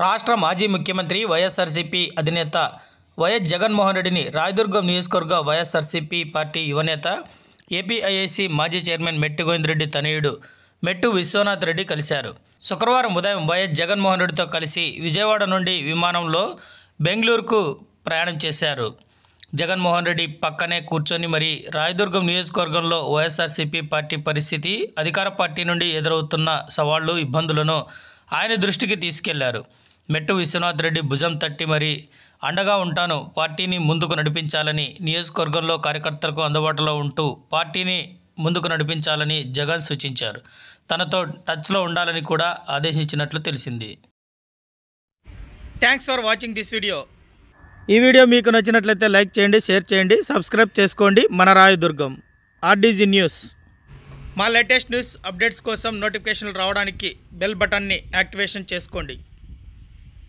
రాష్ట్ర మాజీ ముఖ్యమంత్రి వైఎస్ఆర్సీపీ అధినేత వైఎస్ జగన్మోహన్ రెడ్డిని రాయదుర్గం నియోజకవర్గ వైఎస్ఆర్సీపీ పార్టీ యువనేత ఏపీఐఐసీ మాజీ చైర్మన్ మెట్టు గోవిందరెడ్డి తనయుడు మెట్టు విశ్వనాథ్ రెడ్డి కలిశారు. శుక్రవారం ఉదయం వైఎస్ జగన్మోహన్ రెడ్డితో కలిసి విజయవాడ నుండి విమానంలో బెంగళూరుకు ప్రయాణం చేశారు. జగన్మోహన్ రెడ్డి పక్కనే కూర్చొని మరి రాయదుర్గం నియోజకవర్గంలో వైఎస్ఆర్సీపీ పార్టీ పరిస్థితి, అధికార పార్టీ నుండి ఎదురవుతున్న సవాళ్లు, ఇబ్బందులను ఆయన దృష్టికి తీసుకెళ్లారు. మెట్టు విశ్వనాథ్ రెడ్డి భుజం తట్టి మరి అండగా ఉంటాను, పార్టీని ముందుకు నడిపించాలని, నియోజకవర్గంలో కార్యకర్తలకు అందుబాటులో ఉంటూ పార్టీని ముందుకు నడిపించాలని జగన్ సూచించారు. తనతో టచ్లో ఉండాలని కూడా ఆదేశించినట్లు తెలిసింది. Thanks for watching this video. ఈ వీడియో మీకు నచ్చినట్లయితే లైక్ చేయండి, షేర్ చేయండి, సబ్స్క్రైబ్ చేసుకోండి. మన రాయదుర్గం ఆర్డీజీ న్యూస్. మా లేటెస్ట్ న్యూస్ అప్డేట్స్ కోసం నోటిఫికేషన్లు రావడానికి బెల్ బటన్ని యాక్టివేషన్ చేసుకోండి.